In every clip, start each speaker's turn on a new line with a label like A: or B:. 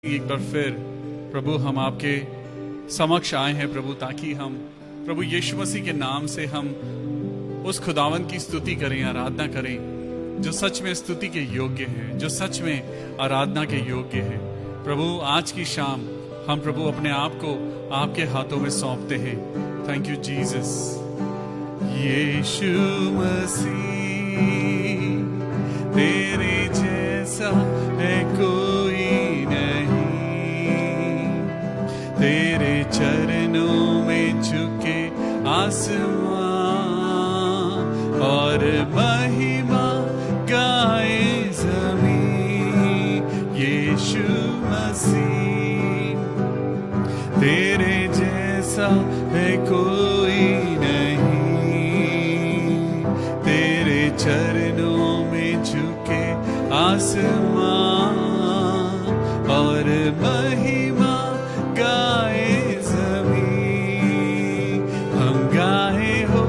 A: एक बार फिर प्रभु हम आपके समक्ष आए हैं प्रभु, ताकि हम प्रभु यीशु मसीह के नाम से हम उस खुदावन की स्तुति करें, आराधना करें जो सच में स्तुति के योग्य है, जो सच में आराधना के योग्य है। प्रभु आज की शाम हम प्रभु अपने आप को आपके हाथों में सौंपते हैं। Thank you Jesus. यीशु मसीह तेरे जैसा है कोई नहीं, तेरे चरणों में झुके आसमां और महिमा गाए ज़मीं। यीशु मसीह तेरे जैसा है कोई नहीं, तेरे चरणों में झुके आसमां और महिमा गाए ज़मीं। हम गाए हो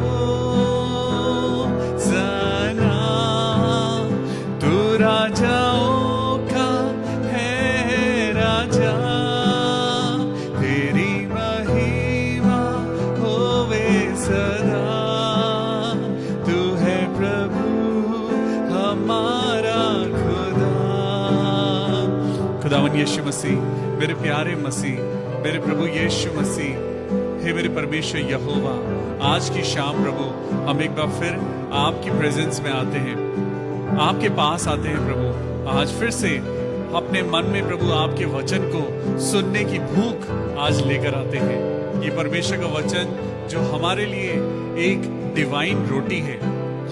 A: ज़ना, तू राजाओं का है राजा, तेरी महिमा होवे सदा। तू है प्रभु हमारा खुदा। खुदावन यीशु मसीह, मेरे प्यारे मसीह, मेरे प्रभु यीशु मसीह, हे मेरे परमेश्वर यहोवा, आज की शाम प्रभु हम एक बार फिर आपकी प्रेजेंस में आते हैं, आपके पास आते हैं प्रभु। आज फिर से अपने मन में प्रभु आपके वचन को सुनने की भूख आज लेकर आते हैं। ये परमेश्वर का वचन जो हमारे लिए एक डिवाइन रोटी है,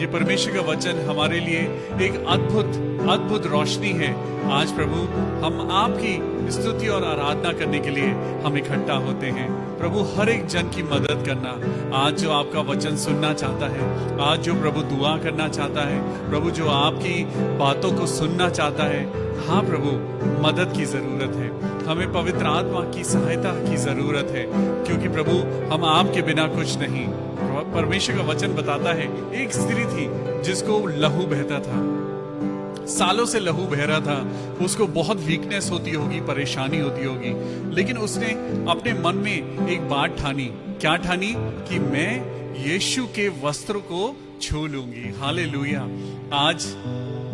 A: ये परमेश्वर का वचन हमारे लिए एक अद्भुत अद्भुत रोशनी है। आज प्रभु हम आपकी स्तुति और आराधना करने के लिए हम इकट्ठा होते हैं प्रभु। हर एक जन की मदद करना, आज जो आपका वचन सुनना चाहता है, आज जो प्रभु दुआ करना चाहता है प्रभु, जो आपकी बातों को सुनना चाहता है, हाँ प्रभु मदद की जरूरत है, हमें पवित्र आत्मा की सहायता की जरूरत है, क्योंकि प्रभु हम आपके बिना कुछ नहीं। परमेश्वर का वचन बताता है एक स्त्री थी जिसको लहू बहता था, सालों से लहू बह रहा था, उसको बहुत वीकनेस होती होगी, परेशानी होती होगी, लेकिन उसने अपने मन में एक बात ठानी। क्या ठानी? कि मैं यीशु के वस्त्र को छू लूंगी। हालेलुया। आज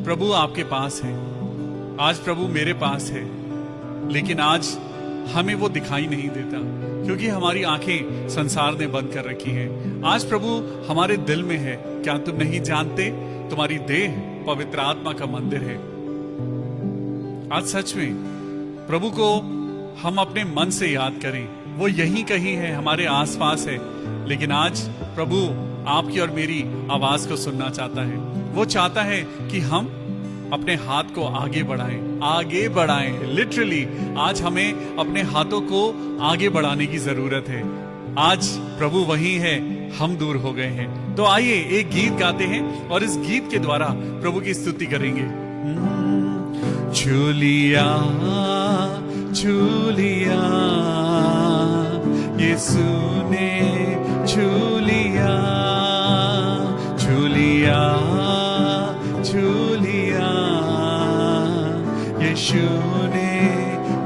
A: प्रभु आपके पास है, आज प्रभु मेरे पास है, लेकिन आज हमें वो दिखाई नहीं देता, क्योंकि हमारी आंखें संसार ने बंद कर रखी हैं। आज प्रभु हमारे दिल में है। क्या तुम नहीं जानते तुम्हारी देह पवित्र आत्मा का मंदिर है? आज सच में प्रभु को हम अपने मन से याद करें, वो यहीं कहीं है, हमारे आसपास है, लेकिन आज प्रभु आपकी और मेरी आवाज को सुनना चाहता है। वो चाहता है कि हम अपने हाथ को आगे बढ़ाएं। लिटरली आज हमें अपने हाथों को आगे बढ़ाने की जरूरत है। आज प्रभु वहीं है, हम दूर हो गए हैं। तो आइए एक गीत गाते हैं और इस गीत के द्वारा प्रभु की स्तुति करेंगे। छूलिया छूलिया यीशु ने छूलिया, छूलिया छूलिया यीशु ने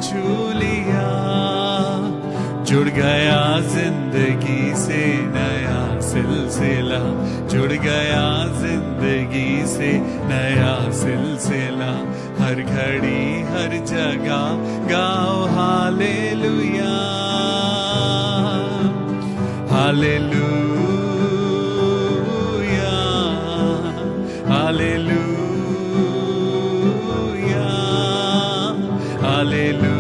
A: छूलिया। जुड़ गया जिंदगी से नया सिलसिला, जुड़ गया जिंदगी से नया सिलसिला। हर घड़ी हर जगह गाओ हालेलुया, हालेलुया, हालेलुया, हालेलुया,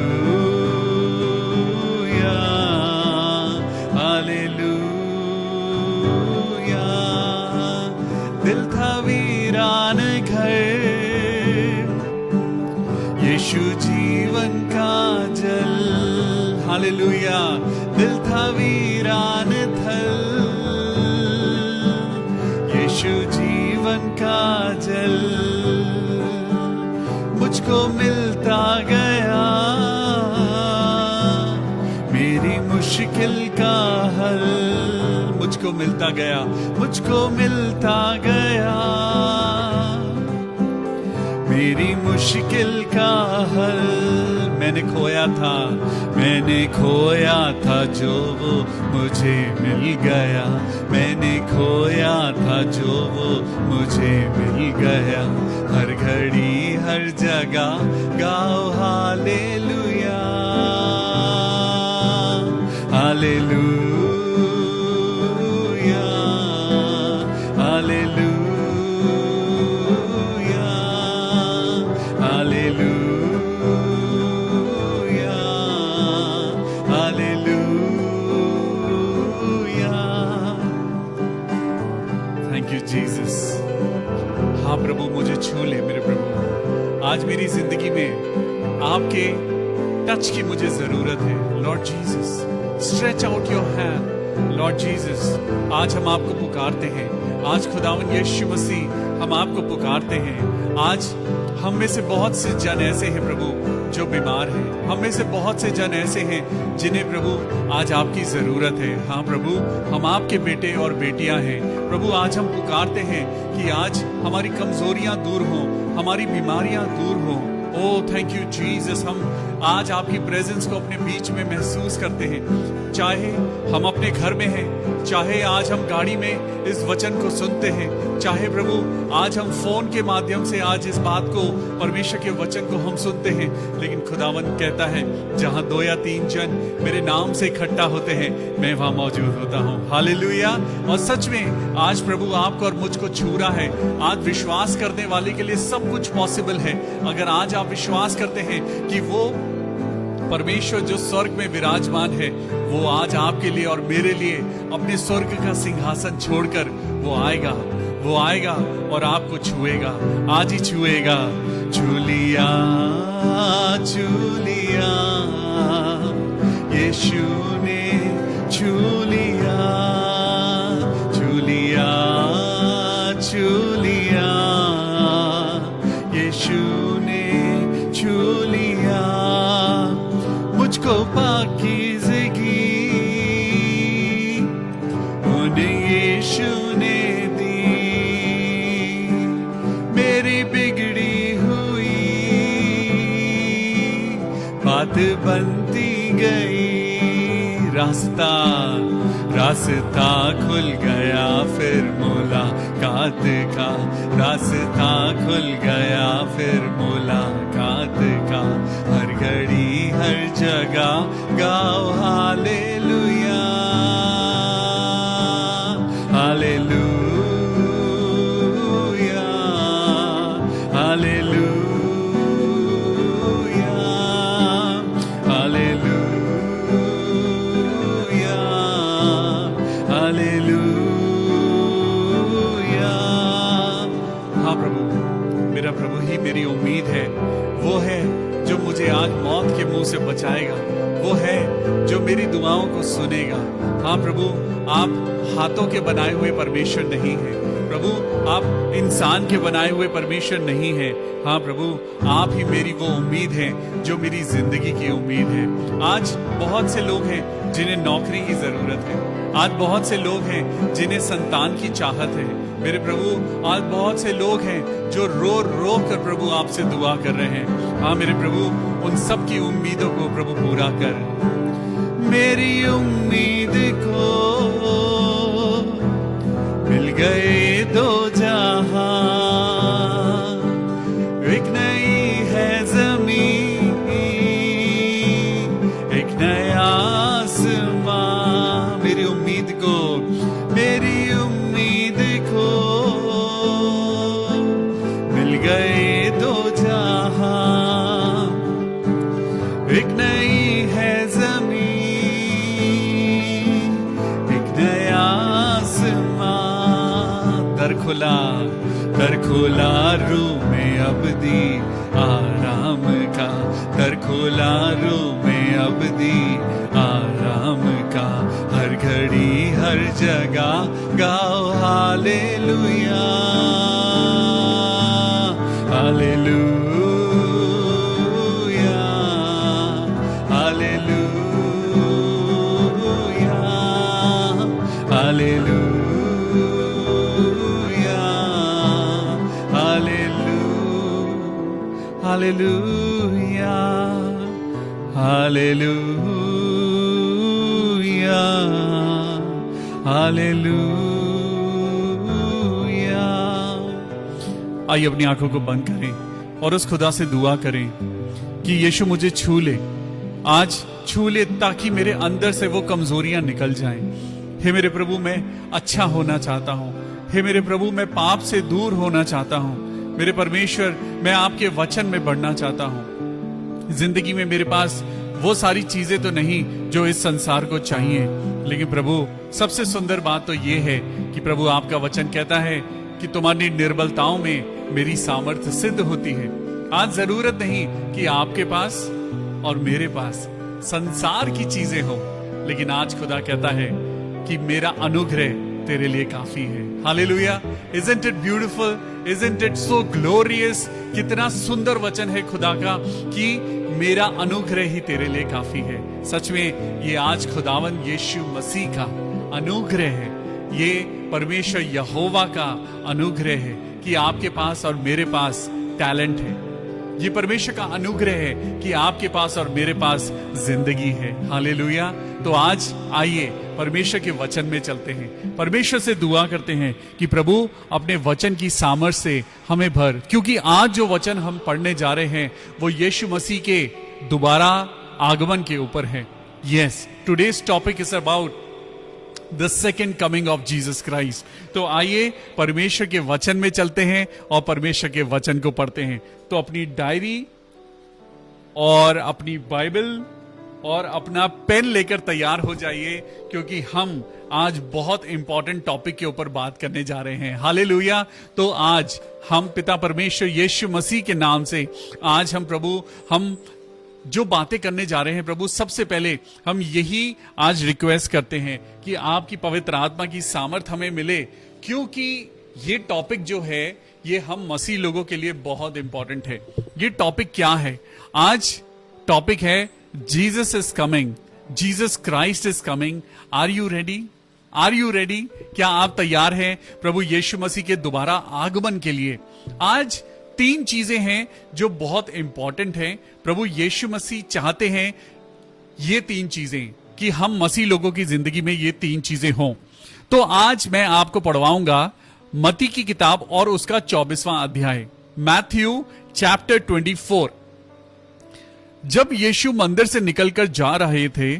A: दिल था वीरान घर, यीशु जीवन का जल। हालेलुया। दिल था वीरान थल, यीशु जीवन का जल। मुझको मिलता गया मेरी मुश्किल का हल, मुझको मिलता गया, मुझको मिलता गया मेरी मुश्किल का हल। मैंने खोया था जो वो मुझे मिल गया, मैंने खोया था जो वो मुझे मिल गया। हर घड़ी हर जगह गाओ hallelujah, hallelujah, hallelujah, hallelujah, hallelujah. Thank you Jesus. हाँ प्रभु, मुझे छू ले मेरे प्रभु। आज मेरी जिंदगी में आपके टच की मुझे जरूरत है। Lord Jesus, stretch out your hand. Lord Jesus, आज हम आपको पुकारते हैं। आज खुदावन यीशु मसीह, हम आपको पुकारते हैं। आज हम में से बहुत से जन ऐसे हैं प्रभु जो बीमार हैं। हम में से बहुत से जन ऐसे हैं जिन्हें प्रभु आज आपकी जरूरत है। हाँ प्रभु, हम आपके बेटे और बेटियां हैं प्रभु। आज हम पुकारते हैं कि आज हमारी कमजोरियां दूर हों, हमारी बीमारियां दूर हों। Oh thank you Jesus. हम आज आपकी प्रेजेंस को अपने बीच में महसूस करते हैं, चाहे हम अपने घर में हैं, चाहे आज हम गाड़ी में इस वचन को सुनते हैं, चाहे प्रभु आज हम फोन के माध्यम से आज इस बात को, परमेश्वर के वचन को हम सुनते हैं। लेकिन खुदावन कहता है, जहां 2 या 3 जन मेरे नाम से इकट्ठा होते हैं, मैं वहां मौजूद होता हूं। हालेलुया। और सच में आज प्रभु आपको और मुझको छू रहा है। आज विश्वास करने वाले के लिए सब कुछ पॉसिबल है। अगर आज आप विश्वास करते हैं कि वो परमेश्वर जो स्वर्ग में विराजमान है, वो आज आपके लिए और मेरे लिए अपने स्वर्ग का सिंहासन छोड़कर वो आएगा और आपको छुएगा। आज ही छुएगा। छू लिया यीशु ने, छू लिया यीशु ने, छू लिया मुझको पाकीज़गी उन्हें यीशु ने दी। मेरी बिगड़ी हुई बात बनती गई, रास्ता खुल गया फिर मुलाकात का, रास्ता खुल गया फिर मुलाकात का। हर घड़ी हर जगह गाओ hallelujah, hallelujah, hallelujah, hallelujah, hallelujah. हाँ प्रभु, मेरा प्रभु ही मेरी उम्मीद है। वो है जो मुझे आज मौत के मुंह से बचाएगा, वो है जो मेरी दुआओं को सुनेगा। हाँ प्रभु, आप हाथों के बनाए हुए परमेश्वर नहीं हैं प्रभु, आप इंसान के बनाए हुए परमेश्वर नहीं हैं। हाँ प्रभु, आप ही मेरी वो उम्मीद है जो मेरी जिंदगी की उम्मीद है। आज बहुत से लोग हैं जिन्हें नौकरी की जरूरत है, आज बहुत से लोग हैं जिन्हें संतान की चाहत है। मेरे प्रभु, आज बहुत से लोग हैं जो रो कर प्रभु आपसे दुआ कर रहे हैं। हाँ मेरे प्रभु, उन सब की उम्मीदों को प्रभु पूरा कर। मेरी उम्मीद को मिल गए 2 जहां, एक नई है ज़मीन, एक नया आसमां। मेरी उम्मीद को मिल गए 2 जहां, एक नई है ज़मीन, एक नया आसमां। दर खुला रूह में अबदी आराम का, दर खुला रूह में अबदी आराम का। हर घड़ी हर जगह गाओ hallelujah, hallelujah, hallelujah, hallelujah, hallelujah, hallelujah, hallelujah. आइए अपनी आंखों को बंद करें और उस खुदा से दुआ करें कि यीशु मुझे छू ले, आज छू ले, ताकि मेरे अंदर से वो कमजोरियां निकल जाएं। हे मेरे प्रभु, मैं अच्छा होना चाहता हूं। हे मेरे प्रभु, मैं पाप से दूर होना चाहता हूं। मेरे परमेश्वर, मैं आपके वचन में बढ़ना चाहता हूं। जिंदगी में मेरे पास वो सारी चीजें तो नहीं जो इस संसार को चाहिए, लेकिन प्रभु सबसे सुंदर बात तो ये है कि प्रभु आपका वचन कहता है कि तुम्हारी निर्बलताओं में मेरी सामर्थ्य सिद्ध होती है। आज जरूरत नहीं कि आपके पास और मेरे पास संसार की चीजें हो, लेकिन आज खुदा कहता है कि मेरा अनुग्रह तेरे लिए काफी है। Hallelujah. Isn't it beautiful? Isn't it so glorious? कितना सुंदर वचन है खुदा का कि मेरा अनुग्रह ही तेरे लिए काफी है। सच में ये आज खुदावन यीशु मसीह का अनुग्रह है, ये परमेश्वर यहोवा का अनुग्रह है कि आपके पास और मेरे पास टैलेंट है। ये परमेश्वर का अनुग्रह है कि आपके पास और मेरे पास जिंदगी है। हालेलुया। तो आज आइए परमेश्वर के वचन में चलते हैं, परमेश्वर से दुआ करते हैं कि प्रभु अपने वचन की सामर्थ्य से हमें भर, क्योंकि आज जो वचन हम पढ़ने जा रहे हैं वो यीशु मसीह के दोबारा आगमन के ऊपर है। Yes, today's topic is about the second coming of Jesus Christ. तो आइए परमेश्वर के वचन में चलते हैं और परमेश्वर के वचन को पढ़ते हैं। तो अपनी डायरी और अपनी बाइबल और अपना पेन लेकर तैयार हो जाइए, क्योंकि हम आज बहुत इंपॉर्टेंट टॉपिक के ऊपर बात करने जा रहे हैं। हालेलुया। तो आज हम पिता परमेश्वर यीशु मसीह के नाम से आज हम जो बातें करने जा रहे हैं प्रभु, सबसे पहले हम यही आज रिक्वेस्ट करते हैं कि आपकी पवित्र आत्मा की सामर्थ हमें मिले, क्योंकि ये टॉपिक जो है ये हम मसीह लोगों के लिए बहुत इंपॉर्टेंट है। ये टॉपिक क्या है? आज टॉपिक है Jesus is coming, Jesus Christ is coming. Are you ready? Are you ready? क्या आप तैयार हैं प्रभु यीशु मसीह के दोबारा आगमन के लिए? आज 3 चीजें हैं जो बहुत इंपॉर्टेंट हैं। प्रभु यीशु मसीह चाहते हैं ये 3 चीजें कि हम मसीह लोगों की जिंदगी में ये 3 चीजें हों। तो आज मैं आपको पढ़वाऊंगा मत्ती की किताब और उसका 24वां अध्याय, मैथ्यू चैप्टर 24। जब यीशु मंदिर से निकलकर जा रहे थे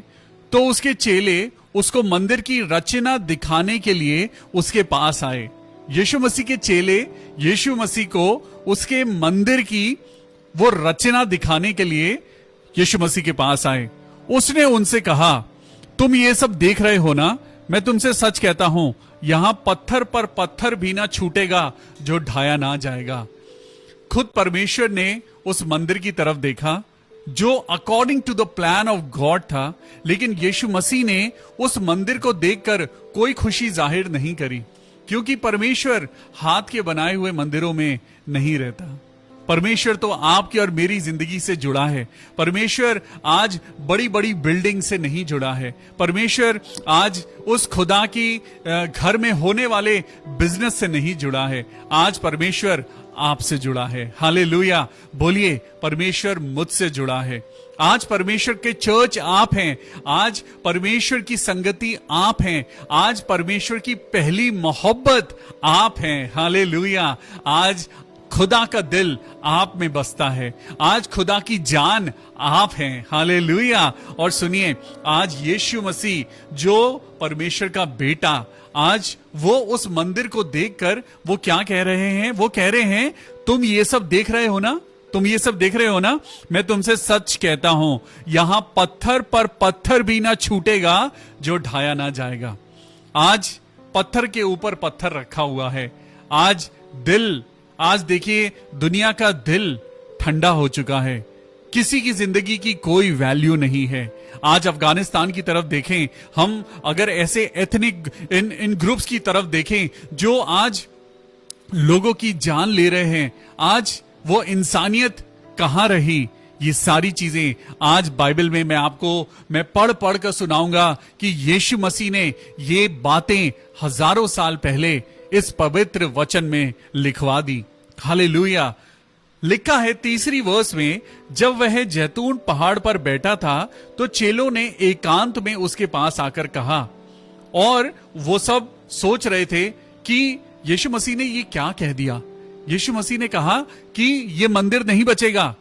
A: तो उसके चेले उसको मंदिर की रचना दिखाने के लिए उसके पास आए। यीशु मसीह के चेले यीशु मसीह को उसके मंदिर की वो रचना दिखाने के लिए यीशु मसीह के पास आए। उसने उनसे कहा, तुम ये सब देख रहे हो ना? मैं तुमसे सच कहता हूं, यहां पत्थर पर पत्थर भी ना छूटेगा जो ढाया ना जाएगा। खुद परमेश्वर ने उस मंदिर की तरफ देखा जो according to the plan of God था, लेकिन यीशु मसीह ने उस मंदिर को देखकर कोई खुशी जाहिर नहीं करी, क्योंकि परमेश्वर हाथ के बनाए हुए मंदिरों में नहीं रहता। परमेश्वर तो आपकी और मेरी जिंदगी से जुड़ा है। परमेश्वर आज बड़ी बड़ी बिल्डिंग से नहीं जुड़ा है। परमेश्वर आज उस खुदा की घर में होने वाले बिजनेस से नहीं जुड़ा है। आज परमेश्वर आपसे जुड़ा है। हालेलुया। बोलिए, परमेश्वर मुझसे जुड़ा है। आज परमेश्वर के चर्च आप हैं। आज परमेश्वर की संगति आप हैं। आज परमेश्वर की पहली मोहब्बत आप हैं। हालेलुया। आज खुदा का दिल आप में बसता है। आज खुदा की जान आप हैं। हालेलुया। और सुनिए, आज यीशु मसीह जो परमेश्वर का बेटा, आज वो उस मंदिर को देखकर वो क्या कह रहे हैं? वो कह रहे हैं, तुम ये सब देख रहे हो ना? तुम ये सब देख रहे हो ना? मैं तुमसे सच कहता हूं, यहां पत्थर पर पत्थर भी ना छूटेगा जो ढाया ना जाएगा। आज पत्थर के ऊपर पत्थर रखा हुआ है। आज देखिए, दुनिया का दिल ठंडा हो चुका है। किसी की जिंदगी की कोई वैल्यू नहीं है। आज अफगानिस्तान की तरफ देखें, हम अगर ऐसे एथनिक इन ग्रुप्स की तरफ देखें जो आज लोगों की जान ले रहे हैं, आज वो इंसानियत कहां रही? ये सारी चीजें आज बाइबल में मैं पढ़ कर सुनाऊंगा कि यीशु मसीह ने ये बातें हजारों साल पहले इस पवित्र वचन में लिखवा दी। हालेलुया। लिखा है 3री वर्स में, जब वह जैतून पहाड़ पर बैठा था तो चेलों ने एकांत में उसके पास आकर कहा, और वो सब सोच रहे थे कि यीशु मसीह ने ये क्या कह दिया। यीशु मसीह ने कहा कि ये मंदिर नहीं बचेगा,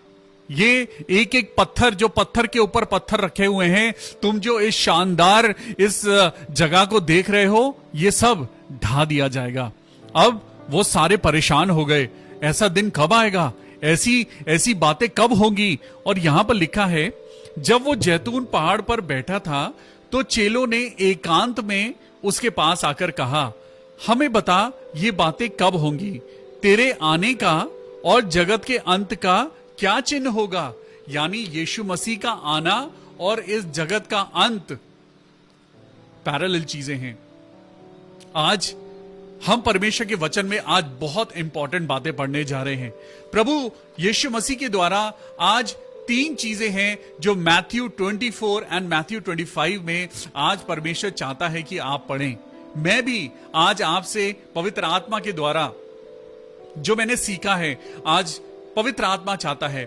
A: ये एक एक पत्थर, जो पत्थर के ऊपर पत्थर रखे हुए हैं, तुम जो इस शानदार इस जगह को देख रहे हो, ये सब ढा दिया जाएगा। अब वो सारे परेशान हो गए, ऐसा दिन कब आएगा, ऐसी ऐसी बातें कब होंगी। और यहां पर लिखा है, जब वो जैतून पहाड़ पर बैठा था तो चेलों ने एकांत में उसके पास आकर कहा, हमें बता ये बातें कब होंगी, तेरे आने का और जगत के अंत का क्या चिन्ह होगा। यानी यीशु मसीह का आना और इस जगत का अंत पैरेलल चीजें हैं। आज हम परमेश्वर के वचन में आज बहुत इंपॉर्टेंट बातें पढ़ने जा रहे हैं। प्रभु यीशु मसीह के द्वारा आज 3 चीजें हैं जो मैथ्यू 24 एंड मैथ्यू 25 में आज परमेश्वर चाहता है कि आप पढ़ें। मैं भी आज आपसे पवित्र आत्मा के द्वारा जो मैंने सीखा है, आज पवित्र आत्मा चाहता है,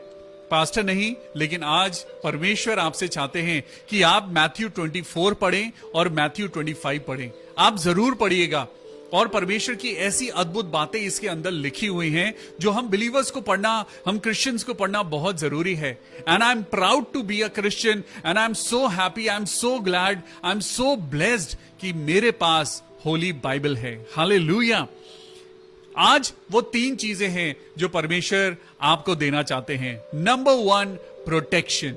A: पास्टर नहीं, लेकिन आज परमेश्वर आपसे चाहते हैं कि आप मैथ्यू 24 पढ़ें और मैथ्यू 25 पढ़ें। आप जरूर पढ़िएगा, और परमेश्वर की ऐसी अद्भुत बातें इसके अंदर लिखी हुई हैं जो हम बिलीवर्स को पढ़ना, हम क्रिश्चियंस को पढ़ना बहुत जरूरी है। And I am proud to be a Christian, and I am so happy, I am so glad, I am so blessed कि मेरे पास होली बाइबल है। हालेलुया। आज वो 3 चीजें हैं जो परमेश्वर आपको देना चाहते हैं। Number 1, protection.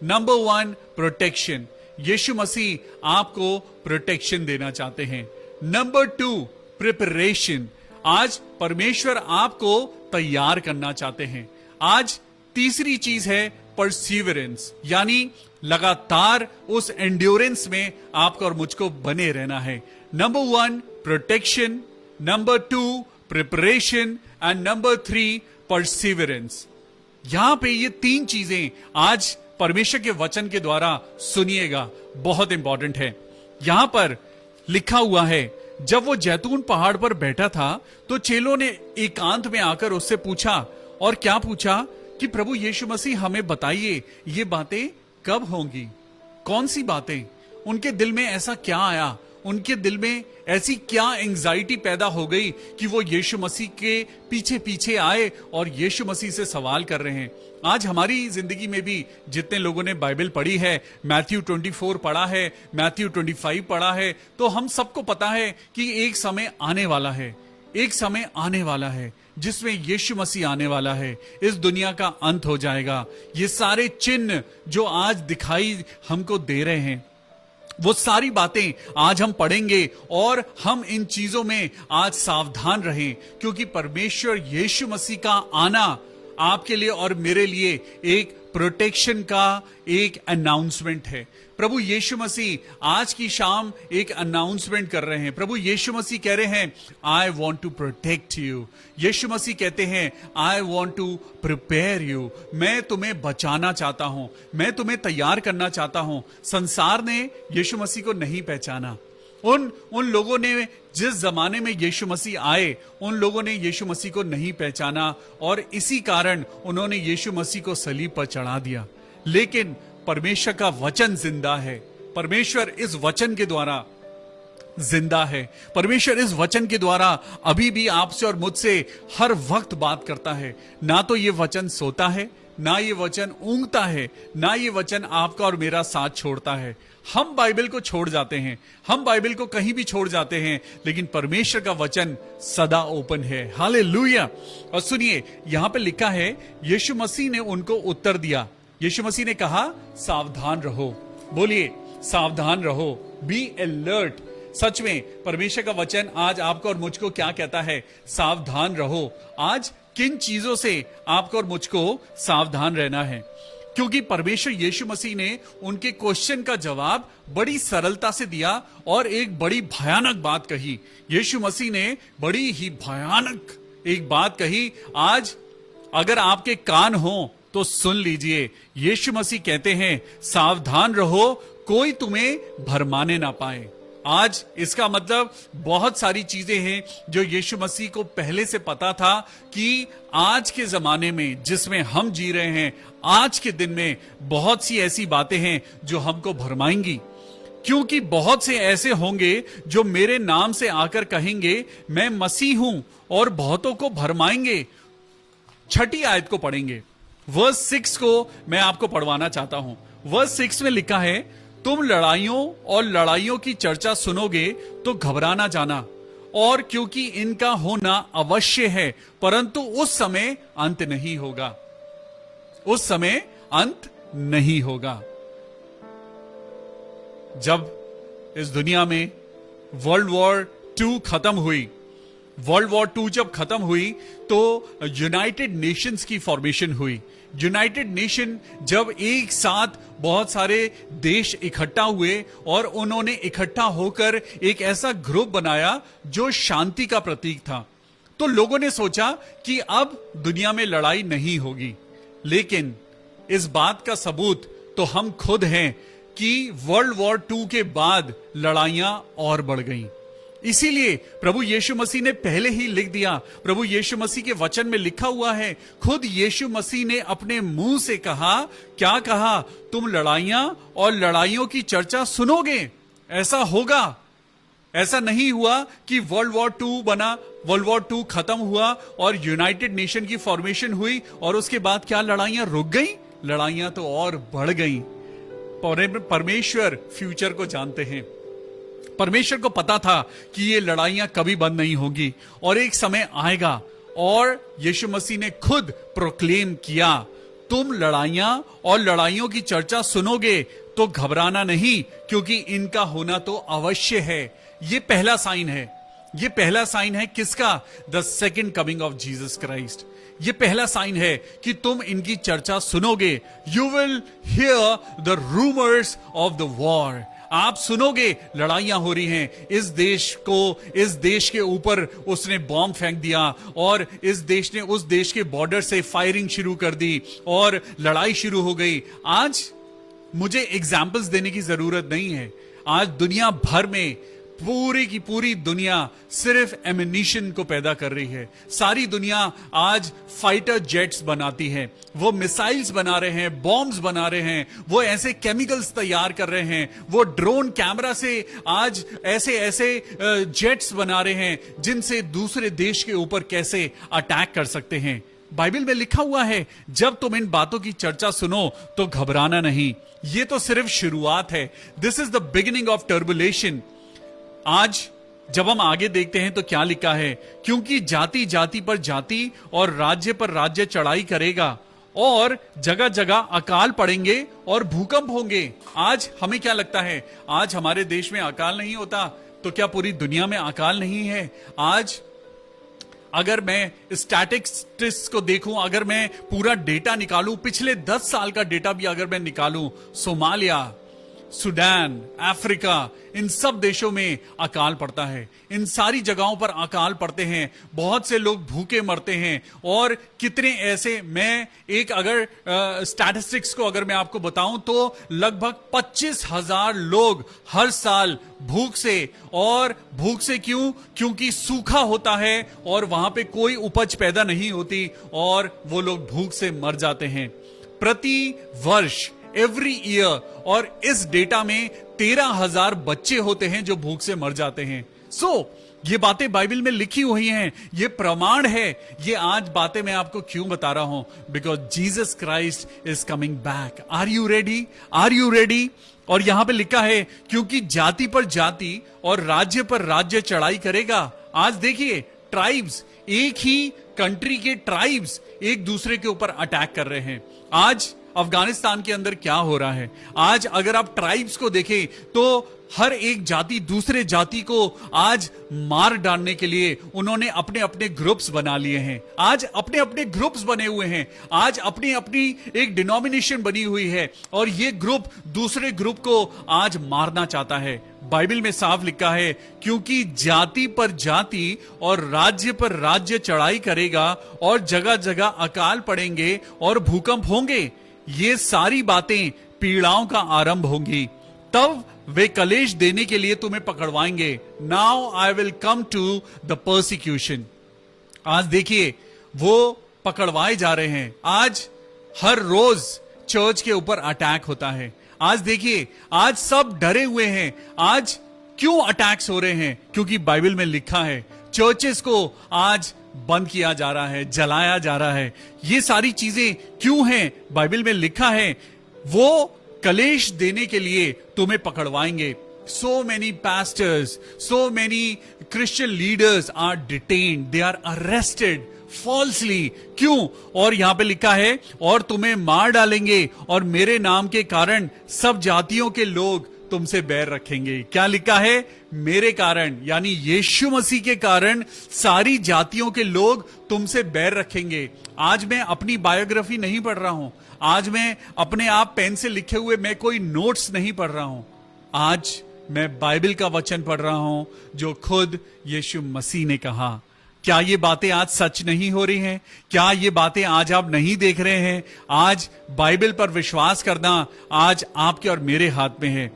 A: Number 1, protection. यीशु मसीह आपको प्रोटेक्शन देना चाहते हैं। Number 2, preparation. आज परमेश्वर आपको तैयार करना चाहते हैं। आज तीसरी चीज है परसिवरेंस, यानी लगातार उस एंड्योरेंस में आपको और मुझको बने रहना है। Number 1, protection, number 2, preparation, and number 3, perseverance. यहां पे ये 3 चीजें आज परमेश्वर के वचन के द्वारा सुनिएगा, बहुत इंपॉर्टेंट है। यहां पर लिखा हुआ है, जब वो जैतून पहाड़ पर बैठा था तो चेलों ने एकांत में आकर उससे पूछा, और क्या पूछा कि प्रभु यीशु मसीह हमें बताइए ये बातें कब होंगी। कौन सी बातें? उनके दिल में ऐसा क्या आया, उनके दिल में ऐसी क्या एंजाइटी पैदा हो गई कि वो यीशु मसीह के पीछे पीछे आए और यीशु मसीह से सवाल कर रहे हैं। आज हमारी जिंदगी में भी जितने लोगों ने बाइबल पढ़ी है, मैथ्यू 24 पढ़ा है, मैथ्यू 25 पढ़ा है, तो हम सबको पता है कि एक समय आने वाला है, एक समय आने वाला है जिसमें यीशु मसीह आने वाला है, इस दुनिया का अंत हो जाएगा। ये सारे चिन्ह जो आज दिखाई हमको दे रहे हैं, वो सारी बातें आज हम पढ़ेंगे, और हम इन चीजों में आज सावधान रहें, क्योंकि परमेश्वर यीशु मसीह का आना आपके लिए और मेरे लिए एक प्रोटेक्शन का एक अनाउंसमेंट है। प्रभु यीशु मसीह आज की शाम एक अनाउंसमेंट कर रहे हैं। प्रभु यीशु मसीह कह रहे हैं, I want to protect you. यीशु मसीह कहते हैं, I want to prepare you. मैं तुम्हें बचाना चाहता हूं, मैं तुम्हें तैयार करना चाहता हूं। संसार ने यीशु मसीह को नहीं पहचाना। उन लोगों ने जिस जमाने में यीशु मसीह आए, उन लोगों ने यीशु मसीह को नहीं पहचाना, और इसी कारण उन्होंने यीशु मसीह को सलीब पर चढ़ा दिया। लेकिन परमेश्वर का वचन जिंदा है। परमेश्वर इस वचन के द्वारा जिंदा है। परमेश्वर इस वचन के द्वारा अभी भी आपसे और मुझसे हर वक्त बात करता है। ना तो ये वचन सोता है, ना ये वचन ऊँघता है, ना ये वचन आपका और मेरा साथ छोड़ता है। हम बाइबल को छोड़ जाते हैं, हम बाइबल को कहीं भी छोड़ जाते हैं, लेकिन परमेश्वर का वचन सदा ओपन है। हालेलुया। और सुनिए, यहां पे लिखा है, यीशु मसीह ने उनको उत्तर दिया। यीशु मसीह ने कहा, सावधान रहो। बोलिए, सावधान रहो, बी अलर्ट। सच में परमेश्वर का वचन आज आपको और मुझको क्या कहता है? सावधान रहो। आज किन चीजों से आपको और मुझको सावधान रहना है? क्योंकि परमेश्वर यीशु मसीह ने उनके क्वेश्चन का जवाब बड़ी सरलता से दिया और एक बड़ी भयानक बात कही। यीशु मसीह ने बड़ी ही भयानक एक बात कही। आज अगर आपके कान हो तो सुन लीजिए। यीशु मसीह कहते हैं, सावधान रहो, कोई तुम्हें भरमाने ना पाए। आज इसका मतलब बहुत सारी चीजें हैं जो यीशु मसीह को पहले से पता था कि आज के जमाने में जिसमें हम जी रहे हैं, आज के दिन में बहुत सी ऐसी बातें हैं जो हमको भरमाएंगी, क्योंकि बहुत से ऐसे होंगे जो मेरे नाम से आकर कहेंगे मैं मसीह हूं, और बहुतों को भरमाएंगे। 6 आयत को पढ़ेंगे, वर्स 6 को मैं आपको पढ़वाना चाहता हूं। वर्स 6 में लिखा है, तुम लड़ाइयों और लड़ाइयों की चर्चा सुनोगे तो घबरा ना जाना, और क्योंकि इनका होना अवश्य है, परंतु उस समय अंत नहीं होगा। उस समय अंत नहीं होगा। जब इस दुनिया में वर्ल्ड वॉर 2 खत्म हुई, वर्ल्ड वॉर 2 जब खत्म हुई तो यूनाइटेड नेशंस की फॉर्मेशन हुई। यूनाइटेड नेशन जब एक साथ बहुत सारे देश इकट्ठा हुए और उन्होंने इकट्ठा होकर एक ऐसा ग्रुप बनाया जो शांति का प्रतीक था, तो लोगों ने सोचा कि अब दुनिया में लड़ाई नहीं होगी। लेकिन इस बात का सबूत तो हम खुद हैं कि वर्ल्ड वॉर 2 के बाद लड़ाइयां और बढ़ गईं। इसीलिए प्रभु यीशु मसीह ने पहले ही लिख दिया, प्रभु यीशु मसीह के वचन में लिखा हुआ है, खुद यीशु मसीह ने अपने मुंह से कहा, क्या कहा? तुम लड़ाइयां और लड़ाइयों की चर्चा सुनोगे। ऐसा होगा। ऐसा नहीं हुआ कि वर्ल्ड वॉर 2 बना, वर्ल्ड वॉर 2 खत्म हुआ और यूनाइटेड नेशन की फॉर्मेशन हुई और उसके बाद क्या लड़ाइयां रुक गई? लड़ाइयां तो और बढ़ गई। परमेश्वर फ्यूचर को जानते हैं। परमेश्वर को पता था कि ये लड़ाइयां कभी बंद नहीं होगी और एक समय आएगा, और यीशु मसीह ने खुद प्रोक्लेम किया, तुम लड़ाइयां और लड़ाइयों की चर्चा सुनोगे तो घबराना नहीं, क्योंकि इनका होना तो अवश्य है। ये पहला साइन है। ये पहला साइन है किसका? The second coming of Jesus Christ. ये पहला साइन है कि तुम इनकी चर्चा सुनोगे। You will hear the rumours of the war. आप सुनोगे लड़ाइयां हो रही हैं, इस देश के ऊपर उसने बॉम्ब फेंक दिया और इस देश ने उस देश के बॉर्डर से फायरिंग शुरू कर दी और लड़ाई शुरू हो गई। आज मुझे एग्जाम्पल्स देने की जरूरत नहीं है। आज दुनिया भर में पूरी की पूरी दुनिया सिर्फ एमिनिशन को पैदा कर रही है। सारी दुनिया आज फाइटर जेट्स बनाती है, वो मिसाइल्स बना रहे हैं, बॉम्ब्स बना रहे हैं, वो ऐसे केमिकल्स तैयार कर रहे हैं, वो ड्रोन कैमरा से आज ऐसे ऐसे जेट्स बना रहे हैं जिनसे दूसरे देश के ऊपर कैसे अटैक कर सकते हैं। बाइबल में लिखा हुआ है, जब तुम इन बातों की चर्चा सुनो तो घबराना नहीं। ये तो सिर्फ शुरुआत है। This is the beginning of tribulation. आज जब हम आगे देखते हैं तो क्या लिखा है, क्योंकि जाति जाति पर जाति और राज्य पर राज्य चढ़ाई करेगा और जगह जगह अकाल पड़ेंगे और भूकंप होंगे। आज हमें क्या लगता है, आज हमारे देश में अकाल नहीं होता तो क्या पूरी दुनिया में अकाल नहीं है? आज अगर मैं स्टैटिस्टिक्स को देखूं, अगर मैं पूरा डेटा निकालूं, पिछले 10 साल का डेटा भी अगर मैं निकालूं, सोमालिया, सूडान, अफ्रीका, इन सब देशों में अकाल पड़ता है। इन सारी जगहों पर अकाल पड़ते हैं, बहुत से लोग भूखे मरते हैं। और कितने ऐसे, मैं एक अगर स्टैटिस्टिक्स को अगर मैं आपको बताऊं तो लगभग 25,000 लोग हर साल भूख से, और भूख से क्यों? क्योंकि सूखा होता है और वहां पे कोई उपज पैदा नहीं होती और वो लोग भूख से मर जाते हैं प्रति वर्ष, एवरी ईयर। और इस डेटा में 13,000 बच्चे होते हैं जो भूख से मर जाते हैं। ये बातें बाइबल में लिखी हुई हैं, ये प्रमाण है। ये आज बातें मैं आपको क्यों बता रहा हूं? Because Jesus Christ is coming back. Are you ready? Are you ready? और यहां पे लिखा है, क्योंकि जाति पर जाति और राज्य पर राज्य चढ़ाई करेगा। आज देखिए, ट्राइब्स, एक ही कंट्री के ट्राइब्स एक दूसरे के ऊपर अटैक कर रहे हैं। आज अफगानिस्तान के अंदर क्या हो रहा है? आज अगर आप ट्राइब्स को देखें तो हर एक जाति दूसरे जाति को आज मार डालने के लिए उन्होंने अपने अपने ग्रुप्स बना लिए हैं। आज अपने अपने ग्रुप्स बने हुए हैं, आज अपनी अपनी एक डिनोमिनेशन बनी हुई है और ये ग्रुप दूसरे ग्रुप को आज मारना चाहता है। बाइबल में साफ लिखा है, क्योंकि जाति पर जाति और राज्य पर राज्य चढ़ाई करेगा और जगह जगह अकाल पड़ेंगे और भूकंप होंगे। ये सारी बातें पीड़ाओं का आरंभ होंगी। तब वे कलेश देने के लिए तुम्हें पकड़वाएंगे। Now I will come to the persecution. आज देखिए वो पकड़वाए जा रहे हैं। आज हर रोज चर्च के ऊपर अटैक होता है। आज देखिए आज सब डरे हुए हैं। आज क्यों अटैक्स हो रहे हैं? क्योंकि बाइबल में लिखा है चर्चेस को आज बंद किया जा रहा है, जलाया जा रहा है। ये सारी चीजें क्यों हैं? बाइबल में लिखा है वो कलेश देने के लिए तुम्हें पकड़वाएंगे। So many pastors, so many Christian leaders are detained, they are arrested falsely. क्यों? और यहां पे लिखा है और तुम्हें मार डालेंगे और मेरे नाम के कारण सब जातियों के लोग तुमसे बैर रखेंगे। क्या लिखा है? मेरे कारण, यानी यीशु मसीह के कारण सारी जातियों के लोग तुमसे बैर रखेंगे। आज मैं अपनी बायोग्राफी नहीं पढ़ रहा हूं। आज मैं अपने आप पेन से लिखे हुए मैं कोई नोट्स नहीं पढ़ रहा हूं। आज मैं बाइबल का वचन पढ़ रहा हूं जो खुद यीशु मसीह ने कहा। क्या ये बातें आज सच नहीं हो रही हैं? क्या ये बातें आज आप नहीं देख रहे हैं? आज बाइबल पर विश्वास करना आज आपके और मेरे हाथ में है।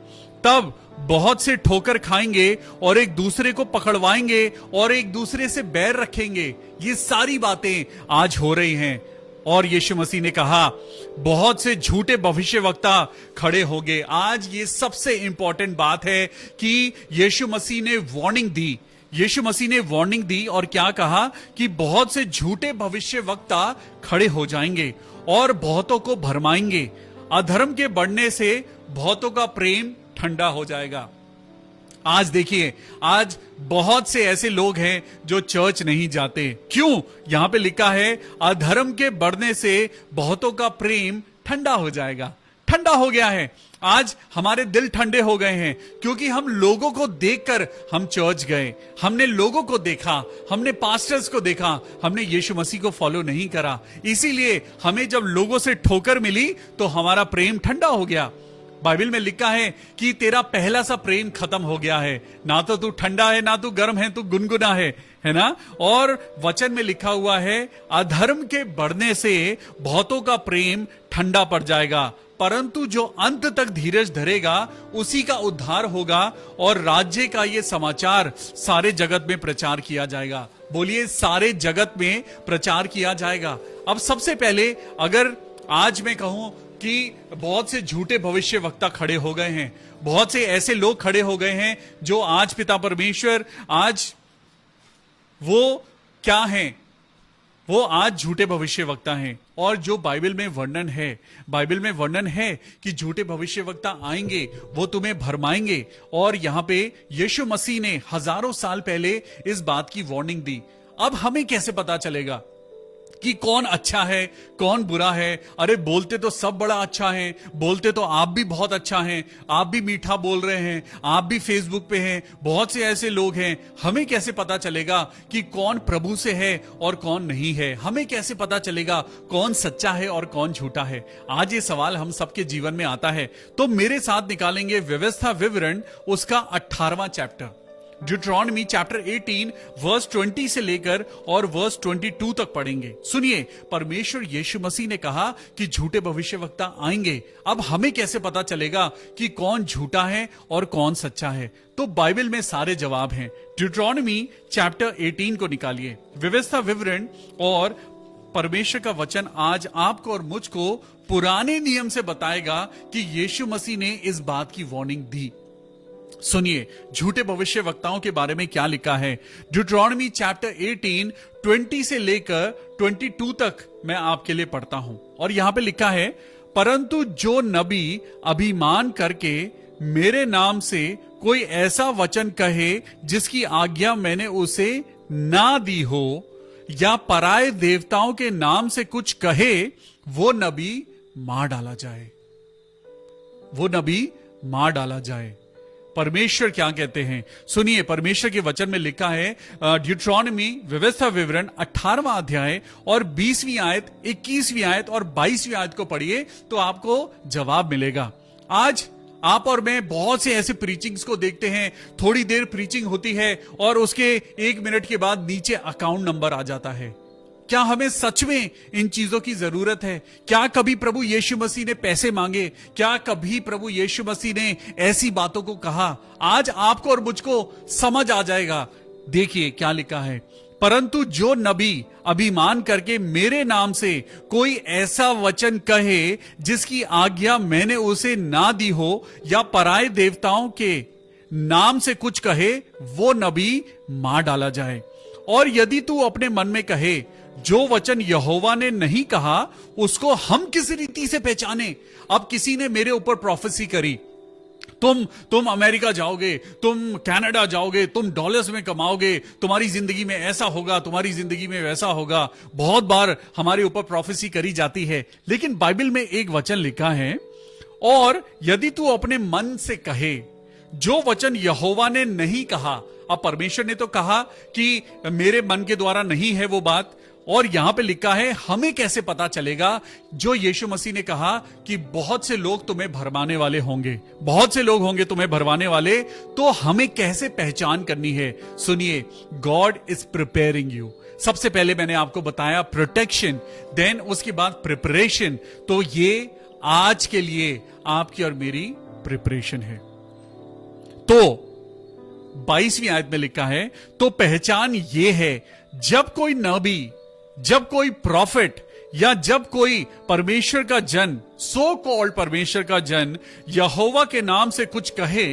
A: तब बहुत से ठोकर खाएंगे और एक दूसरे को पकड़वाएंगे और एक दूसरे से बैर रखेंगे। ये सारी बातें आज हो रही हैं। और यीशु मसीह ने कहा बहुत से झूठे भविष्यवक्ता खड़े होंगे। आज ये सबसे इंपॉर्टेंट बात है कि यीशु मसीह ने वार्निंग दी। यीशु मसीह ने वार्निंग दी और क्या कहा कि बहुत से झूठे भविष्यवक्ता खड़े हो जाएंगे और बहुतों को भरमाएंगे। अधर्म के बढ़ने से बहुतों का प्रेम ठंडा हो जाएगा। आज देखिए आज बहुत से ऐसे लोग हैं जो चर्च नहीं जाते। क्यों? यहां पे लिखा है अधर्म के बढ़ने से बहुतों का प्रेम ठंडा हो जाएगा। ठंडा हो गया है। आज हमारे दिल ठंडे हो गए हैं क्योंकि हम लोगों को देखकर हम चर्च गए। हमने लोगों को देखा, हमने पास्टर्स को देखा, हमने यीशु मसीह को फॉलो नहीं करा। इसीलिए हमें जब लोगों से ठोकर मिली तो हमारा प्रेम ठंडा हो गया। बाइबल में लिखा है कि तेरा पहला सा प्रेम खत्म हो गया है। ना तो तू ठंडा है, ना तू गर्म है, तू गुनगुना है ना? और वचन में लिखा हुआ है अधर्म के बढ़ने से बहुतों का प्रेम ठंडा पड़ जाएगा, परंतु जो अंत तक धीरज धरेगा उसी का उद्धार होगा और राज्य का ये समाचार सारे जगत में प्रचार किया जाएगा। बोलिए सारे जगत में प्रचार किया जाएगा। अब सबसे पहले अगर आज मैं कहूं कि बहुत से झूठे भविष्यवक्ता खड़े हो गए हैं, बहुत से ऐसे लोग खड़े हो गए हैं जो आज पिता परमेश्वर आज वो क्या हैं? वो आज झूठे भविष्यवक्ता हैं। और जो बाइबल में वर्णन है, बाइबल में वर्णन है कि झूठे भविष्यवक्ता आएंगे, वो तुम्हें भरमाएंगे। और यहां पे यीशु मसीह ने हजारों साल पहले इस बात की वार्निंग दी। अब हमें कैसे पता चलेगा कि कौन अच्छा है कौन बुरा है? अरे बोलते तो सब बड़ा अच्छा है, बोलते तो आप भी बहुत अच्छा हैं, आप भी मीठा बोल रहे हैं, आप भी फेसबुक पे हैं, बहुत से ऐसे लोग हैं। हमें कैसे पता चलेगा कि कौन प्रभु से है और कौन नहीं है? हमें कैसे पता चलेगा कौन सच्चा है और कौन झूठा है? आज ये सवाल हम सबके जीवन में आता है। तो मेरे साथ निकालेंगे व्यवस्था विवरण उसका 18वां चैप्टर, ड्यूटरॉनमी चैप्टर 18 वर्स 20 से लेकर और वर्स 22 तक पढ़ेंगे। सुनिए, परमेश्वर यीशु मसीह ने कहा कि झूठे भविष्यवक्ता आएंगे। अब हमें कैसे पता चलेगा कि कौन झूठा है और कौन सच्चा है? तो बाइबल में सारे जवाब हैं। ड्यूटरॉनमी चैप्टर 18 को निकालिए। व्यवस्था विवरण और परमेश्वर का वचन आज आपको और मुझको पुराने नियम से बताएगा कि यीशु मसीह ने इस बात की वार्निंग दी। सुनिए झूठे भविष्यवक्ताओं के बारे में क्या लिखा है। ड्यूटरॉनमी चैप्टर 18 20 से लेकर 22 तक मैं आपके लिए पढ़ता हूं। और यहां पे लिखा है, परंतु जो नबी अभिमान करके मेरे नाम से कोई ऐसा वचन कहे जिसकी आज्ञा मैंने उसे ना दी हो, या पराये देवताओं के नाम से कुछ कहे, वो नबी मार डाला जाए। वो नबी मार डाला जाए। परमेश्वर क्या कहते हैं? सुनिए, परमेश्वर के वचन में लिखा है, ड्यूटरॉनमी व्यवस्था विवरण 18वां अध्याय और 20वीं आयत, 21वीं आयत और 22वीं आयत को पढ़िए तो आपको जवाब मिलेगा। आज आप और मैं बहुत से ऐसे प्रीचिंग्स को देखते हैं, थोड़ी देर प्रीचिंग होती है और उसके 1 मिनट के बाद नीचे अकाउंट नंबर आ जाता है। क्या हमें सच में इन चीजों की जरूरत है? क्या कभी प्रभु यीशु मसीह ने पैसे मांगे? क्या कभी प्रभु यीशु मसीह ने ऐसी बातों को कहा? आज आपको और मुझको समझ आ जाएगा। देखिए क्या लिखा है, परंतु जो नबी अभिमान करके मेरे नाम से कोई ऐसा वचन कहे जिसकी आज्ञा मैंने उसे ना दी हो, या पराये देवताओं के नाम से कुछ कहे, वो नबी मार डाला जाए। और यदि तू अपने मन में कहे, जो वचन यहोवा ने नहीं कहा उसको हम किस रीति से पहचाने? अब किसी ने मेरे ऊपर प्रोफेसी करी, तुम अमेरिका जाओगे, तुम कनाडा जाओगे, तुम डॉलर्स में कमाओगे, तुम्हारी जिंदगी में ऐसा होगा, तुम्हारी जिंदगी में वैसा होगा। बहुत बार हमारे ऊपर प्रोफेसी करी जाती है, लेकिन बाइबल में एक वचन लिखा है, और यदि तू अपने मन से कहे, जो वचन यहोवा ने नहीं कहा। अब परमेश्वर ने तो कहा कि मेरे मन के द्वारा नहीं है वो बात, और यहां पे लिखा है, हमें कैसे पता चलेगा? जो यीशु मसीह ने कहा कि बहुत से लोग तुम्हें भरमाने वाले होंगे, बहुत से लोग होंगे तुम्हें भरमाने वाले, तो हमें कैसे पहचान करनी है? सुनिए, गॉड इज प्रिपेयरिंग यू। सबसे पहले मैंने आपको बताया प्रोटेक्शन, देन उसके बाद प्रिपरेशन। तो ये आज के लिए आपकी और मेरी प्रिपरेशन है। तो 22वीं आयत में लिखा है, तो पहचान ये है, जब कोई नबी, जब कोई प्रॉफिट, या जब कोई परमेश्वर का जन, सो कॉल्ड परमेश्वर का जन, यहोवा के नाम से कुछ कहे,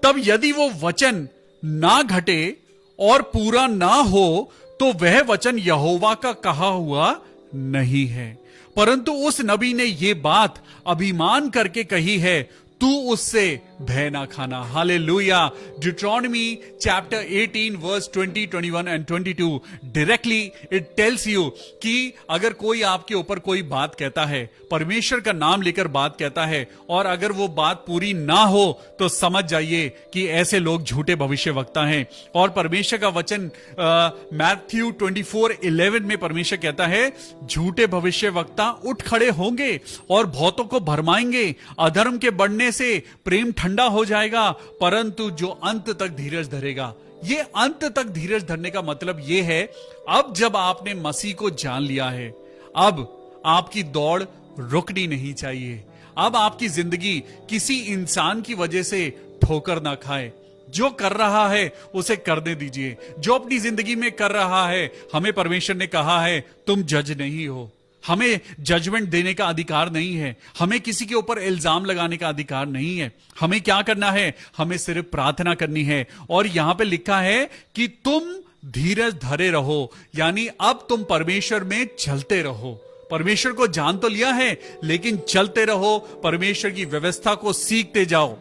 A: तब यदि वो वचन ना घटे और पूरा ना हो, तो वह वचन यहोवा का कहा हुआ नहीं है, परंतु उस नबी ने ये बात अभिमान करके कही है, तू उससे भय ना खाना। Hallelujah. Deuteronomy chapter 18 verse 20, 21 and 22 directly it tells you कि अगर कोई आपके ऊपर कोई बात कहता है, परमेश्वर का नाम लेकर बात कहता है, और अगर वो बात पूरी ना हो, तो समझ जाइए कि ऐसे लोग झूठे भविष्यवक्ता हैं। और परमेश्वर का वचन मैथ्यू 24:11 में परमेश्वर कहता है, झूठे भविष्यवक्ता उठ खड़े होंगे और बहुतों को भरमाएंगे, अधर्म के बढ़ने से प्रेम ठंडा हो जाएगा, परंतु जो अंत तक धीरज धरेगा। ये अंत तक धीरज धरने का मतलब ये है, अब जब आपने मसीह को जान लिया है, अब आपकी दौड़ रुकनी नहीं चाहिए। अब आपकी जिंदगी किसी इंसान की वजह से ठोकर ना खाए। जो कर रहा है उसे करने दीजिए। जो अपनी जिंदगी में कर रहा है, हमें परमेश्वर ने कहा है, तुम जज नहीं हो। हमें जजमेंट देने का अधिकार नहीं है, हमें किसी के ऊपर इल्जाम लगाने का अधिकार नहीं है। हमें क्या करना है? हमें सिर्फ प्रार्थना करनी है। और यहां पे लिखा है कि तुम धीरज धरे रहो, यानी अब तुम परमेश्वर में चलते रहो। परमेश्वर को जान तो लिया है, लेकिन चलते रहो, परमेश्वर की व्यवस्था को सीखते जाओ।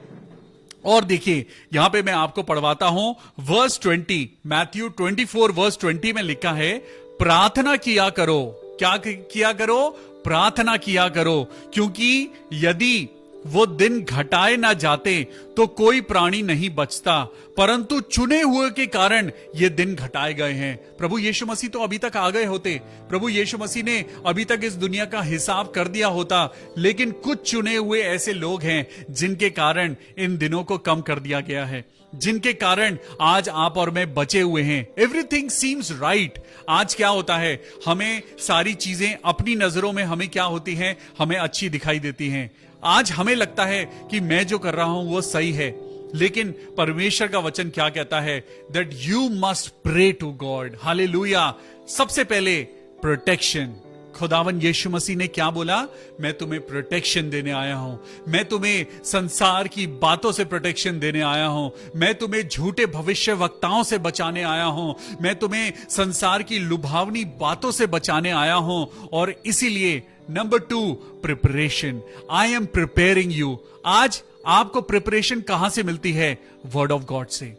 A: और देखिए, यहां पे मैं आपको पढ़वाता हूं, वर्स 20, मैथ्यू 24 वर्स 20 में लिखा है, प्रार्थना किया करो। क्या किया करो? प्रार्थना किया करो, क्योंकि यदि वो दिन घटाए ना जाते तो कोई प्राणी नहीं बचता, परंतु चुने हुए के कारण ये दिन घटाए गए हैं। प्रभु यीशु मसीह तो अभी तक आ गए होते, प्रभु यीशु मसीह ने अभी तक इस दुनिया का हिसाब कर दिया होता, लेकिन कुछ चुने हुए ऐसे लोग हैं जिनके कारण इन दिनों को कम कर दिया गया है, जिनके कारण आज आप और मैं बचे हुए हैं। Everything seems right. आज क्या होता है, हमें सारी चीजें अपनी नजरों में हमें क्या होती हैं, हमें अच्छी दिखाई देती हैं। आज हमें लगता है कि मैं जो कर रहा हूं वो सही है, लेकिन परमेश्वर का वचन क्या कहता है? That you must pray to God. Hallelujah. सबसे पहले प्रोटेक्शन। खुदावन यीशु मसीह ने क्या बोला? मैं तुम्हें प्रोटेक्शन देने आया हूं, मैं तुम्हें संसार की बातों से प्रोटेक्शन देने आया हूं, मैं तुम्हें झूठे भविष्य वक्ताओं से बचाने आया हूं, मैं तुम्हें संसार की लुभावनी बातों से बचाने आया हूं। और इसीलिए number 2, preparation. I am preparing you. आज आपको प्रिपरेशन कहां से मिलती है? वर्ड ऑफ गॉड से।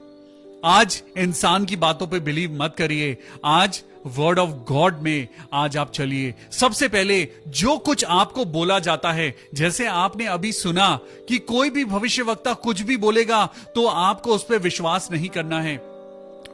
A: आज इंसान की बातों पे बिलीव मत करिए, आज वर्ड ऑफ गॉड में आज आप चलिए। सबसे पहले जो कुछ आपको बोला जाता है, जैसे आपने अभी सुना कि कोई भी भविष्यवक्ता कुछ भी बोलेगा तो आपको उस पर विश्वास नहीं करना है।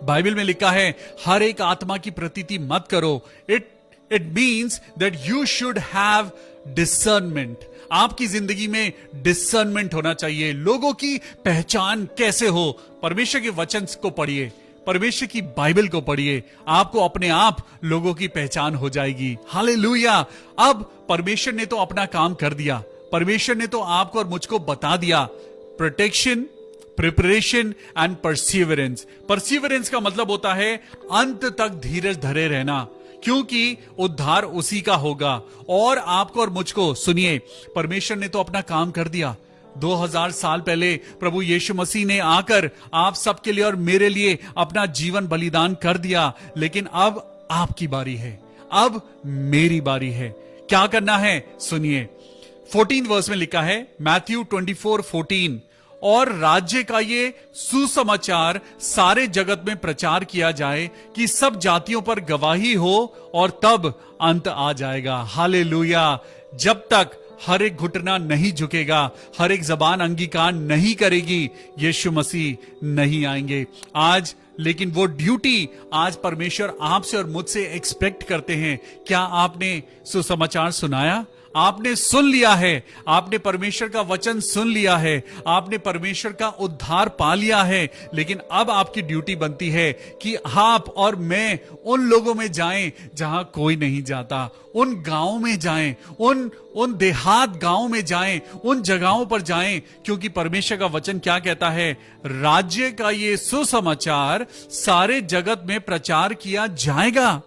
A: बाइबल में लिखा है, हर एक आत्मा की प्रतीति मत करो। It means that you should have discernment. आपकी जिंदगी में डिसर्नमेंट होना चाहिए। लोगों की पहचान कैसे हो? परमेश्वर के वचन को पढ़िए, परमेश्वर की बाइबल को पढ़िए, आपको अपने आप लोगों की पहचान हो जाएगी। हालेलुया। अब परमेश्वर ने तो अपना काम कर दिया, परमेश्वर ने तो आपको और मुझको बता दिया protection, preparation and perseverance. Perseverance का मतलब होता है अंत तक धीरज धरे रहना, क्योंकि उद्धार उसी का होगा। और आपको और मुझको सुनिए, परमेश्वर ने तो अपना काम कर दिया। 2000 साल पहले प्रभु यीशु मसीह ने आकर आप सबके लिए और मेरे लिए अपना जीवन बलिदान कर दिया, लेकिन अब आपकी बारी है, अब मेरी बारी है। क्या करना है सुनिए, 14 वर्स में लिखा है, मैथ्यू 24:14, और राज्य का ये सुसमाचार सारे जगत में प्रचार किया जाए कि सब जातियों पर गवाही हो, और तब अंत आ जाएगा। हालेलुया। जब तक हर एक घुटना नहीं झुकेगा, हर एक जबान अंगीकार नहीं करेगी, यीशु मसीह नहीं आएंगे। आज लेकिन वो ड्यूटी आज परमेश्वर आपसे और मुझसे एक्सपेक्ट करते हैं। क्या आपने सुसमाचार सुनाया? आपने सुन लिया है, आपने परमेश्वर का वचन सुन लिया है, आपने परमेश्वर का उद्धार पा लिया है, लेकिन अब आपकी ड्यूटी बनती है कि आप और मैं उन लोगों में जाएं जहां कोई नहीं जाता, उन गांवों में जाएं, उन देहात गांवों में जाएं, उन जगहों पर जाएं, क्योंकि परमेश्वर का वचन क्या कहता है, राज्य का ये सुसमाचार सारे जगत में प्रचार किया जाएगा।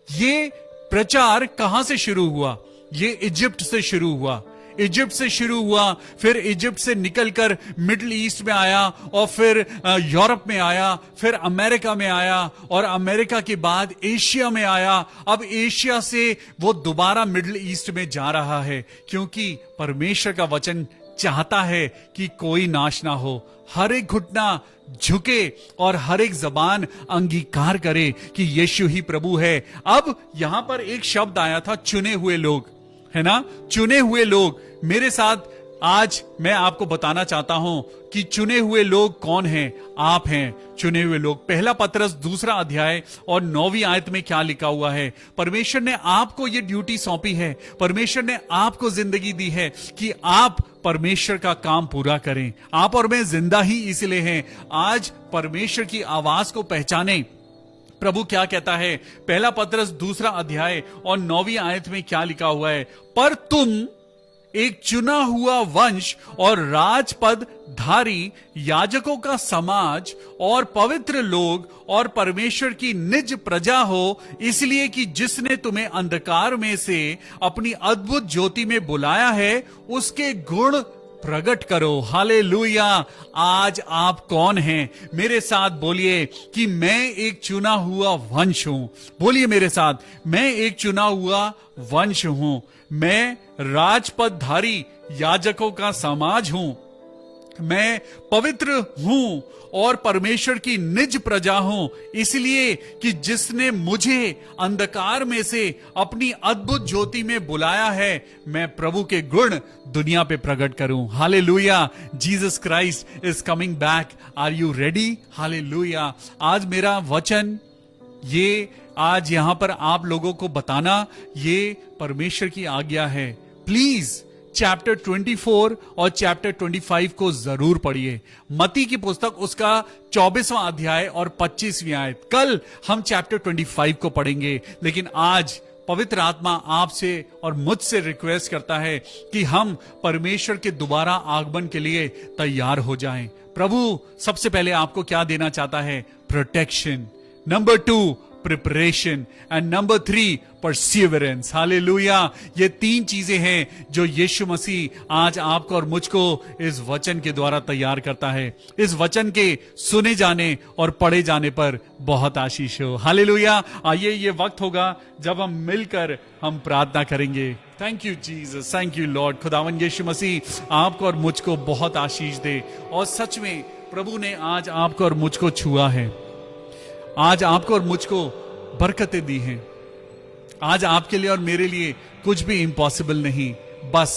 A: ये प्रचार कहां से शुरू हुआ? ये इजिप्ट से शुरू हुआ, इजिप्ट से शुरू हुआ, फिर इजिप्ट से निकलकर मिडिल ईस्ट में आया, और फिर यूरोप में आया, फिर अमेरिका में आया, और अमेरिका के बाद एशिया में आया। अब एशिया से वो दोबारा मिडिल ईस्ट में जा रहा है, क्योंकि परमेश्वर का वचन चाहता है कि कोई नाश ना हो, हर एक घुटना झुके और हर एक जबान अंगीकार करे कि यीशु ही प्रभु है। अब यहां पर एक शब्द आया था, चुने हुए लोग, है ना, चुने हुए लोग। मेरे साथ आज मैं आपको बताना चाहता हूं कि चुने हुए लोग कौन हैं? आप हैं चुने हुए लोग। पहला पतरस 2 अध्याय और 9वीं आयत में क्या लिखा हुआ है? परमेश्वर ने आपको ये ड्यूटी सौंपी है, परमेश्वर ने आपको जिंदगी दी है कि आप परमेश्वर का काम पूरा करें। आप और मैं जिंदा ही इसलिए हैं, आज परमेश्वर की आवाज को पहचाने। प्रभु क्या कहता है? पहला पतरस 2 अध्याय और 9वीं आयत में क्या लिखा हुआ है? पर तुम एक चुना हुआ वंश और राजपद धारी, याजकों का समाज और पवित्र लोग और परमेश्वर की निज प्रजा हो, इसलिए कि जिसने तुम्हें अंधकार में से अपनी अद्भुत ज्योति में बुलाया है, उसके गुण प्रकट करो। हालेलुया। आज आप कौन हैं? मेरे साथ बोलिए कि मैं एक चुना हुआ वंश हूं। बोलिए मेरे साथ, मैं एक चुना हुआ वंश हूं, मैं राजपदधारी याजकों का समाज हूं, मैं पवित्र हूं और परमेश्वर की निज प्रजा हूं, इसलिए कि जिसने मुझे अंधकार में से अपनी अद्भुत ज्योति में बुलाया है, मैं प्रभु के गुण दुनिया पे प्रकट करूं। Hallelujah. Jesus Christ is coming back. Are you ready? Hallelujah. आज मेरा वचन, ये आज यहां पर आप लोगों को बताना, ये परमेश्वर की आज्ञा है। प्लीज चैप्टर 24 और चैप्टर 25 को जरूर पढ़िए। मत्ती की पुस्तक उसका 24वां अध्याय और 25वीं आयत। कल हम चैप्टर 25 को पढ़ेंगे, लेकिन आज पवित्र आत्मा आपसे और मुझसे रिक्वेस्ट करता है कि हम परमेश्वर के दोबारा आगमन के लिए तैयार हो जाएं। प्रभु सबसे पहले आपको क्या देना चाहता है? Protection. Number 2 preparation, and number 3 perseverance. Hallelujah. ये 3 चीजें हैं जो यीशु मसीह आज आपको और मुझको इस वचन के द्वारा तैयार करता है। इस वचन के सुने जाने और पढ़े जाने पर बहुत आशीष हो। हालेलुया। आइए, ये वक्त होगा जब हम मिलकर हम प्रार्थना करेंगे। Thank you Jesus, thank you Lord. खुदावन यीशु मसीह आपको और मुझको बहुत आशीष दे। और सच में प्रभु ने आज आपको और मुझको छुआ है, आज आपको और मुझको बरकतें दी हैं। आज आपके लिए और मेरे लिए कुछ भी इम्पॉसिबल नहीं। बस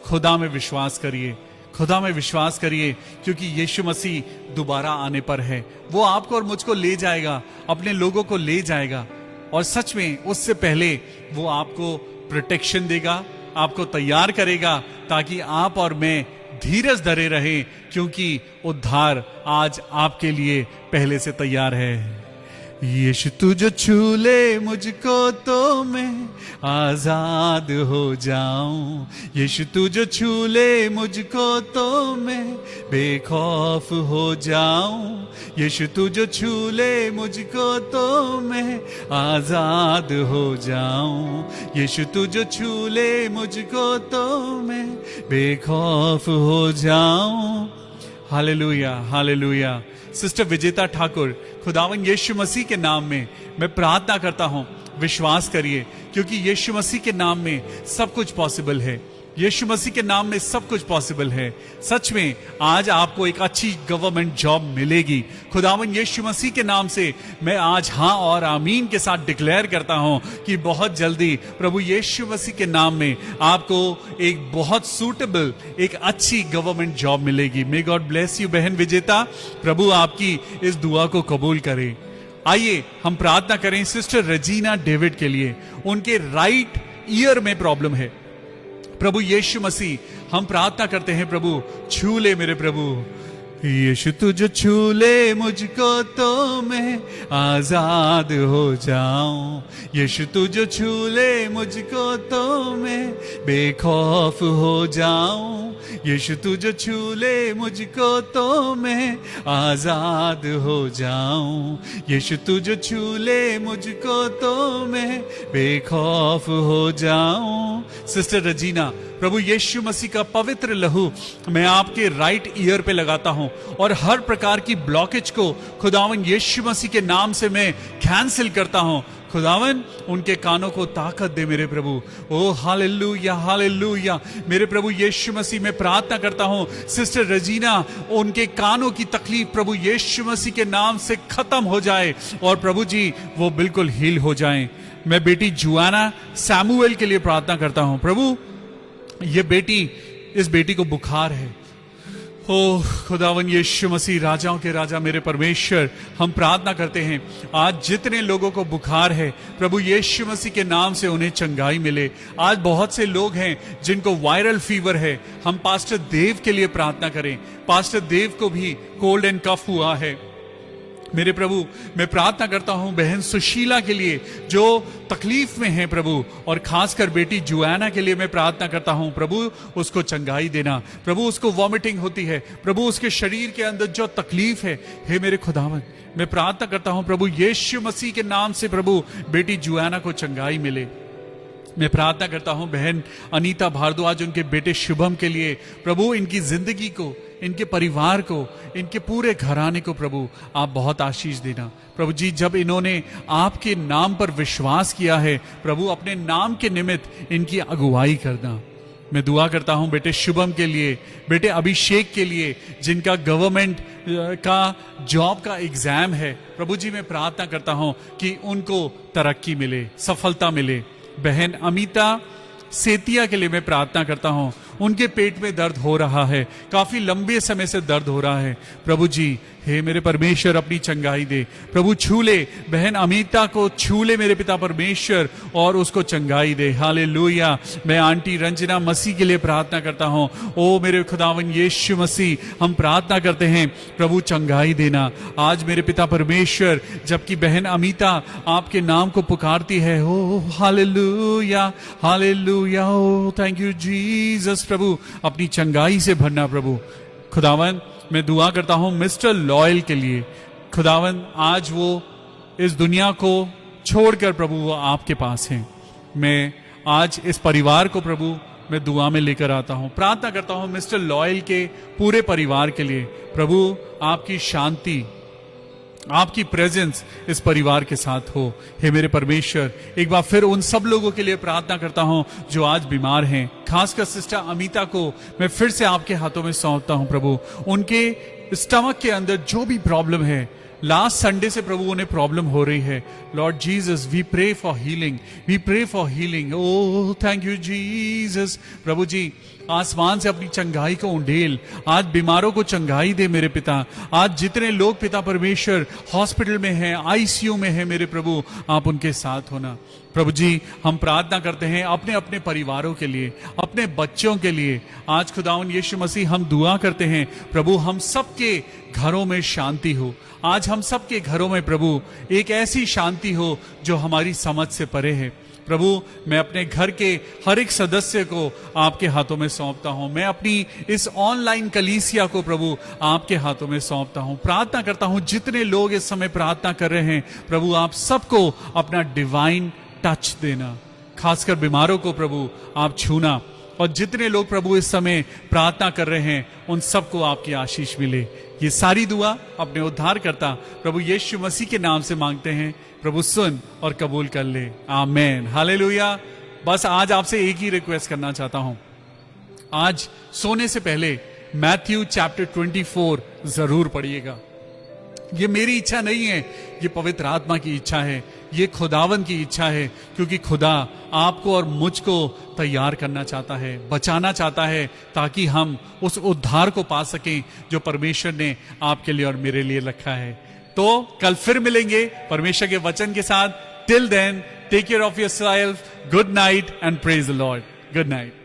A: खुदा में विश्वास करिए, खुदा में विश्वास करिए, क्योंकि यीशु मसीह दोबारा आने पर है। वो आपको और मुझको ले जाएगा, अपने लोगों को ले जाएगा, और सच में उससे पहले वो आपको प्रोटेक्शन देगा, आपको तैयार करेगा, ताकि आप और मैं धीरज धरे रहें, क्योंकि उद्धार आज आपके लिए पहले से तैयार है। यीशु तू जो छू ले मुझको तो मैं आजाद हो जाऊं। यीशु तू जो छू ले मुझको तो मैं बेखौफ हो जाऊं। यीशु तू जो छू ले मुझको तो मैं आजाद हो जाऊं। यीशु तू जो छू ले मुझको तो मैं बेखौफ हो जाऊं। Hallelujah, hallelujah. सिस्टर विजेता ठाकुर, खुदावन यीशु मसीह के नाम में मैं प्रार्थना करता हूं, विश्वास करिए, क्योंकि यीशु मसीह के नाम में सब कुछ पॉसिबल है। यीशु मसीह के नाम में सब कुछ पॉसिबल है। सच में आज आपको एक अच्छी गवर्नमेंट जॉब मिलेगी। खुदावन यीशु मसीह के नाम से मैं आज हाँ और आमीन के साथ डिक्लेयर करता हूं कि बहुत जल्दी प्रभु यीशु मसीह के नाम में आपको एक बहुत सूटेबल, एक अच्छी गवर्नमेंट जॉब मिलेगी। मे गॉड ब्लेस यू बहन विजेता। प्रभु आपकी इस दुआ को कबूल करे। आइए हम प्रार्थना करें सिस्टर रजीना डेविड के लिए। उनके राइट ईयर में प्रॉब्लम है। प्रभु यीशु मसीह, हम प्रार्थना करते हैं, प्रभु छू ले मेरे प्रभु। यीशु तू जो छू ले मुझको तो मैं आजाद हो जाऊं। यीशु तू जो छू ले मुझको तो मैं बेखौफ हो जाऊं। यीशु तू जो छू ले मुझको तो मैं आजाद हो जाऊं। यीशु तू जो छू ले मुझको तो मैं बेखौफ हो जाऊं। सिस्टर रजीना, प्रभु यीशु मसीह का पवित्र लहू मैं आपके राइट ईयर पे लगाता हूं और हर प्रकार की ब्लॉकेज को खुदावन यीशु मसीह के नाम से मैं कैंसिल करता हूं। खुदावन उनके कानों को ताकत दे मेरे प्रभु। ओ हालेलुया, हालेलुया। मेरे प्रभु यीशु मसीह, मैं प्रार्थना करता हूं सिस्टर रजीना, उनके कानों की तकलीफ प्रभु यीशु मसीह के नाम से खत्म हो जाए और प्रभु जी वो बिल्कुल हील हो जाएं। मैं बेटी जुआना सैमुएल के लिए प्रार्थना करता हूं। प्रभु ये बेटी, इस बेटी को बुखार है। ओ खुदावन यीशु मसीह, राजाओं के राजा मेरे परमेश्वर, हम प्रार्थना करते हैं आज जितने लोगों को बुखार है प्रभु यीशु मसीह के नाम से उन्हें चंगाई मिले। आज बहुत से लोग हैं जिनको वायरल फीवर है। हम पास्टर देव के लिए प्रार्थना करें। पास्टर देव को भी कोल्ड एंड कफ हुआ है। मेरे प्रभु मैं प्रार्थना करता हूं बहन सुशीला के लिए जो तकलीफ में है प्रभु, और खासकर बेटी जुआना के लिए मैं प्रार्थना करता हूं प्रभु उसको चंगाई देना। प्रभु उसको वॉमिटिंग होती है, प्रभु उसके शरीर के अंदर जो तकलीफ है, हे मेरे खुदावन मैं प्रार्थना करता हूं प्रभु यीशु मसीह के नाम से प्रभु बेटी जुआना को चंगाई मिले। मैं प्रार्थना करता हूं बहन अनीता भारद्वाज, उनके बेटे शुभम के लिए प्रभु इनकी जिंदगी को, इनके परिवार को, इनके पूरे घराने को प्रभु आप बहुत आशीष देना। प्रभु जी जब इन्होंने आपके नाम पर विश्वास किया है प्रभु अपने नाम के निमित्त इनकी अगुवाई करना। मैं दुआ करता हूं बेटे शुभम के लिए, बेटे अभिषेक के लिए जिनका गवर्नमेंट का जॉब का एग्जाम है। प्रभु जी मैं प्रार्थना करता हूं कि उनको तरक्की मिले, सफलता मिले। बहन अमिता सेतिया के लिए मैं प्रार्थना करता हूं, उनके पेट में दर्द हो रहा है, काफी लंबे समय से दर्द हो रहा है। प्रभु जी हे मेरे परमेश्वर अपनी चंगाई दे। प्रभु छू ले बहन अमिता को, छू ले मेरे पिता परमेश्वर और उसको चंगाई दे। हालेलुया। मैं आंटी रंजना मसीह के लिए प्रार्थना करता हूं। ओ मेरे खुदावन यीशु मसीह, हम प्रार्थना करते हैं प्रभु चंगाई देना आज मेरे पिता परमेश्वर। जबकि बहन अमिता आपके नाम को पुकारती है, oh hallelujah, hallelujah, oh thank you Jesus. प्रभु अपनी चंगाई से भरना प्रभु। खुदावन मैं दुआ करता हूं मिस्टर लॉयल के लिए। खुदावन आज वो इस दुनिया को छोड़कर प्रभु वो आपके पास हैं। मैं आज इस परिवार को प्रभु मैं दुआ में लेकर आता हूं। प्रार्थना करता हूं मिस्टर लॉयल के पूरे परिवार के लिए। प्रभु आपकी शांति, आपकी प्रेजेंस इस परिवार के साथ हो। हे मेरे परमेश्वर एक बार फिर उन सब लोगों के लिए प्रार्थना करता हूं जो आज बीमार हैं। खासकर सिस्टर अमिता को मैं फिर से आपके हाथों में सौंपता हूं प्रभु। उनके स्टमक के अंदर जो भी प्रॉब्लम है, लास्ट संडे से प्रभु उन्हें प्रॉब्लम हो रही है। Lord Jesus we pray for healing, we pray for healing. Oh thank you Jesus. प्रभु जी आसमान से अपनी चंगाई को उंडेल। आज बीमारों को चंगाई दे मेरे पिता। आज जितने लोग पिता परमेश्वर हॉस्पिटल में हैं, आईसीयू में हैं, मेरे प्रभु आप उनके साथ होना। प्रभु जी हम प्रार्थना करते हैं अपने अपने परिवारों के लिए, अपने बच्चों के लिए। आज खुदावन यीशु मसीह हम दुआ करते हैं प्रभु हम सबके घरों में शांति हो। आज हम सबके घरों में प्रभु एक ऐसी शांति हो जो हमारी समझ से परे है। प्रभु मैं अपने घर के हर एक सदस्य को आपके हाथों में सौंपता हूं। मैं अपनी इस ऑनलाइन कलीसिया को प्रभु आपके हाथों में सौंपता हूं। प्रार्थना करता हूं जितने लोग इस समय प्रार्थना कर रहे हैं प्रभु आप सबको अपना डिवाइन टच देना। खासकर बीमारों को प्रभु आप छूना, और जितने लोग प्रभु इस समय प्रार्थना कर रहे हैं उन सबको आपकी आशीष मिले। ये सारी दुआ अपने उद्धारकर्ता प्रभु यीशु मसीह के नाम से मांगते हैं। प्रभु सुन और कबूल कर ले, आमेन, हालेलुया। बस आज आपसे एक ही रिक्वेस्ट करना चाहता हूं, आज सोने से पहले मैथ्यू चैप्टर 24 जरूर पढ़िएगा। ये मेरी इच्छा नहीं है, ये पवित्र आत्मा की इच्छा है, ये खुदावन की इच्छा है, क्योंकि खुदा आपको और मुझको तैयार करना चाहता है, बचाना चाहता है, ताकि हम उस उद्धार को पा सकें जो परमेश्वर ने आपके लिए और मेरे लिए रखा है। तो कल फिर मिलेंगे परमेश्वर के वचन के साथ। Till then take care of yourself, good night and praise the Lord. Good night.